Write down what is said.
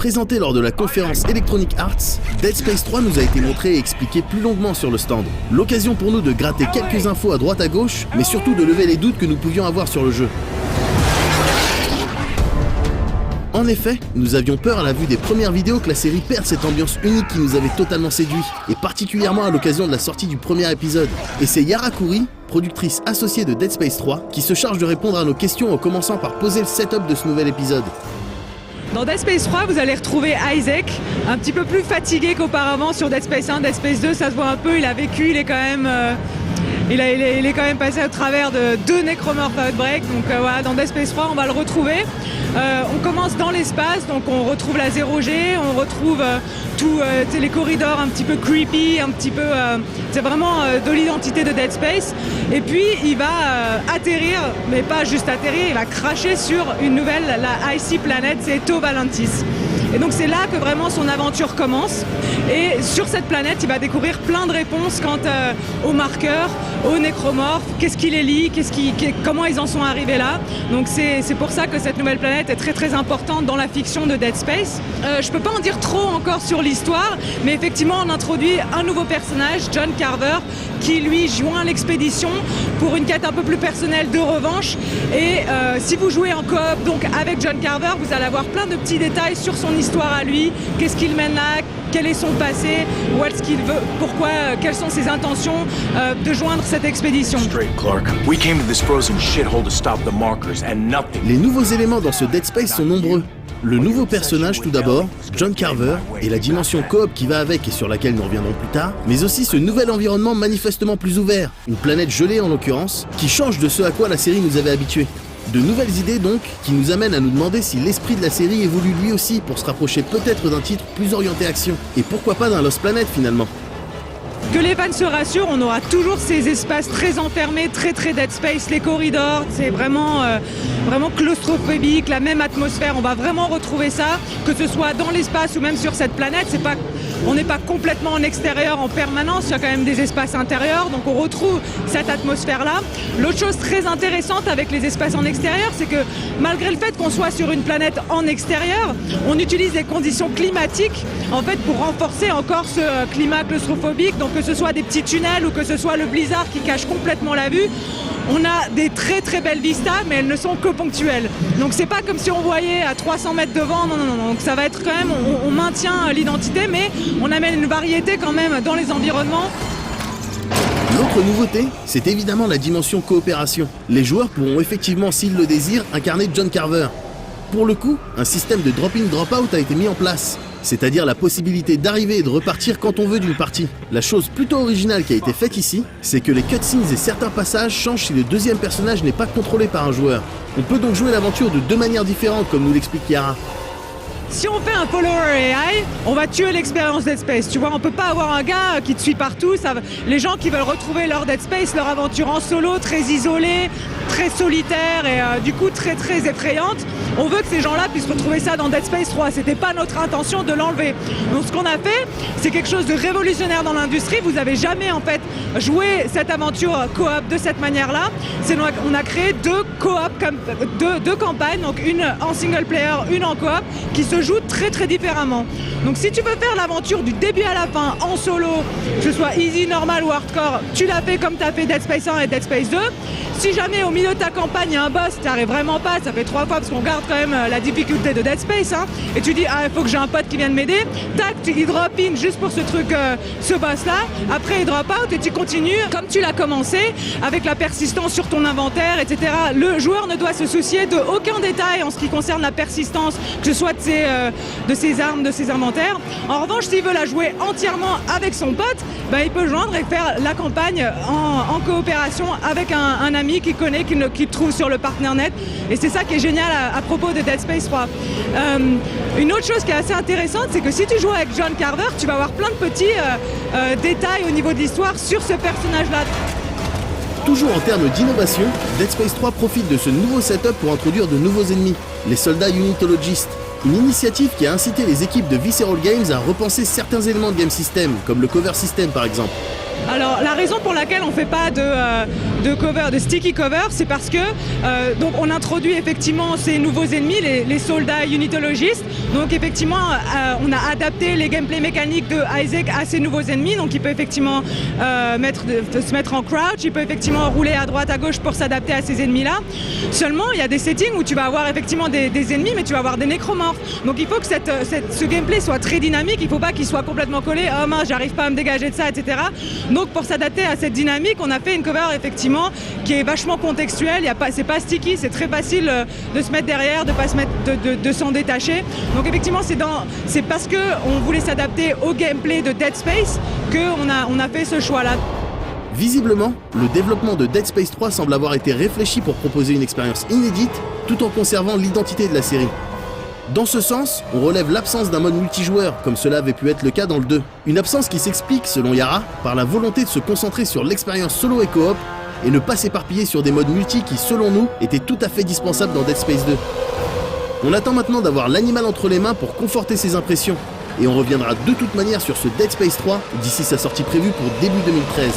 Présenté lors de la conférence Electronic Arts, Dead Space 3 nous a été montré et expliqué plus longuement sur le stand. L'occasion pour nous de gratter quelques infos à droite à gauche, mais surtout de lever les doutes que nous pouvions avoir sur le jeu. En effet, nous avions peur à la vue des premières vidéos que la série perde cette ambiance unique qui nous avait totalement séduit, et particulièrement à l'occasion de la sortie du premier épisode. Et c'est Yara Khouri, productrice associée de Dead Space 3, qui se charge de répondre à nos questions en commençant par poser le setup de ce nouvel épisode. Dans Dead Space 3, vous allez retrouver Isaac, un petit peu plus fatigué qu'auparavant sur Dead Space 1, Dead Space 2, ça se voit un peu, il a vécu, il est quand même... Il est quand même passé au travers de 2 Necromorph Outbreak, donc voilà, dans Dead Space 3 on va le retrouver. On commence dans l'espace, donc on retrouve la 0G, on retrouve tous les corridors un petit peu creepy, un petit peu... c'est vraiment de l'identité de Dead Space. Et puis il va atterrir, mais pas juste atterrir, il va cracher sur une nouvelle, la Icy Planet, c'est Tau Valentis. Et donc c'est là que vraiment son aventure commence. Et sur cette planète, il va découvrir plein de réponses quant aux marqueurs, aux nécromorphes, qu'est-ce qui les lie, comment ils en sont arrivés là. Donc c'est pour ça que cette nouvelle planète est très très importante dans la fiction de Dead Space. Je peux pas en dire trop encore sur l'histoire, mais effectivement on introduit un nouveau personnage, John Carver, qui lui joint l'expédition pour une quête un peu plus personnelle de revanche. Et si vous jouez en coop donc avec John Carver, vous allez avoir plein de petits détails sur son histoire à lui, qu'est-ce qu'il mène là, quel est son passé, où est-ce qu'il veut, pourquoi, quelles sont ses intentions de joindre cette expédition. Les nouveaux éléments dans ce Dead Space sont nombreux. Le nouveau personnage tout d'abord, John Carver, et la dimension coop qui va avec et sur laquelle nous reviendrons plus tard, mais aussi ce nouvel environnement manifestement plus ouvert, une planète gelée en l'occurrence, qui change de ce à quoi la série nous avait habitués. De nouvelles idées donc, qui nous amènent à nous demander si l'esprit de la série évolue lui aussi pour se rapprocher peut-être d'un titre plus orienté action. Et pourquoi pas d'un Lost Planet finalement. Que les fans se rassurent, on aura toujours ces espaces très enfermés, très Dead Space, les corridors, c'est vraiment claustrophobique, la même atmosphère, on va vraiment retrouver ça, que ce soit dans l'espace ou même sur cette planète, on n'est pas complètement en extérieur en permanence, il y a quand même des espaces intérieurs, donc on retrouve cette atmosphère-là. L'autre chose très intéressante avec les espaces en extérieur, c'est que malgré le fait qu'on soit sur une planète en extérieur, on utilise des conditions climatiques en fait pour renforcer encore ce climat claustrophobique, donc que ce soit des petits tunnels ou que ce soit le blizzard qui cache complètement la vue. On a des très belles vistas, mais elles ne sont que ponctuelles. Donc c'est pas comme si on voyait à 300 mètres devant, non. Donc ça va être quand même, on maintient l'identité, mais on amène une variété quand même dans les environnements. L'autre nouveauté, c'est évidemment la dimension coopération. Les joueurs pourront effectivement, s'ils le désirent, incarner John Carver. Pour le coup, un système de drop-in drop-out a été mis en place, c'est-à-dire la possibilité d'arriver et de repartir quand on veut d'une partie. La chose plutôt originale qui a été faite ici, c'est que les cutscenes et certains passages changent si le deuxième personnage n'est pas contrôlé par un joueur. On peut donc jouer l'aventure de 2 manières différentes, comme nous l'explique Yara. Si on fait un follower AI, on va tuer l'expérience Dead Space. Tu vois, on peut pas avoir un gars qui te suit partout. Les gens qui veulent retrouver leur Dead Space, leur aventure en solo, très isolée, très solitaire et du coup très effrayante. On veut que ces gens-là puissent retrouver ça dans Dead Space 3. C'était pas notre intention de l'enlever. Donc ce qu'on a fait, c'est quelque chose de révolutionnaire dans l'industrie. Vous avez jamais en fait joué cette aventure coop de cette manière-là. On a créé 2 campagnes, donc une en single player, une en coop, qui se jouent très différemment. Donc si tu veux faire l'aventure du début à la fin en solo, que ce soit easy, normal ou hardcore, tu l'as fait comme tu as fait Dead Space 1 et Dead Space 2. Si jamais au milieu de ta campagne il y a un boss, tu n'arrives vraiment pas, ça fait 3 fois parce qu'on garde quand même la difficulté de Dead Space, hein, et tu dis il faut que j'ai un pote qui vienne m'aider, tac, il drop in juste pour ce truc, ce boss là, après il drop out et tu continues comme tu l'as commencé, avec la persistance sur ton inventaire, etc. Le joueur ne doit se soucier de aucun détail en ce qui concerne la persistance, que ce soit de ses armes, de ses inventaires. En revanche, s'il veut la jouer entièrement avec son pote, il peut joindre et faire la campagne en coopération avec un ami qu'il connaît, qu'il trouve sur le PartnerNet. Et c'est ça qui est génial à propos de Dead Space 3. Une autre chose qui est assez intéressante, c'est que si tu joues avec John Carver, tu vas avoir plein de petits détails au niveau de l'histoire sur ce personnage-là. Toujours en termes d'innovation, Dead Space 3 profite de ce nouveau setup pour introduire de nouveaux ennemis, les soldats unitologistes. Une initiative qui a incité les équipes de Visceral Games à repenser certains éléments de game system, comme le cover system par exemple. Alors la raison pour laquelle on ne fait pas de cover, de sticky cover, c'est parce que donc on introduit effectivement ces nouveaux ennemis, les soldats unitologistes. Donc effectivement, on a adapté les gameplay mécaniques de Isaac à ces nouveaux ennemis. Donc il peut effectivement se mettre en crouch, il peut effectivement rouler à droite, à gauche pour s'adapter à ces ennemis-là. Seulement, il y a des settings où tu vas avoir effectivement des ennemis, mais tu vas avoir des nécromorphes. Donc il faut que ce gameplay soit très dynamique, il ne faut pas qu'il soit complètement collé, oh mince, j'arrive pas à me dégager de ça, etc. Donc pour s'adapter à cette dynamique, on a fait une cover effectivement qui est vachement contextuelle, c'est pas sticky, c'est très facile de se mettre derrière, de s'en détacher. Donc effectivement, c'est parce qu'on voulait s'adapter au gameplay de Dead Space qu'on a fait ce choix-là. Visiblement, le développement de Dead Space 3 semble avoir été réfléchi pour proposer une expérience inédite, tout en conservant l'identité de la série. Dans ce sens, on relève l'absence d'un mode multijoueur, comme cela avait pu être le cas dans le 2. Une absence qui s'explique, selon Yara, par la volonté de se concentrer sur l'expérience solo et coop, et ne pas s'éparpiller sur des modes multi qui, selon nous, étaient tout à fait dispensables dans Dead Space 2. On attend maintenant d'avoir l'animal entre les mains pour conforter ses impressions, et on reviendra de toute manière sur ce Dead Space 3 d'ici sa sortie prévue pour début 2013.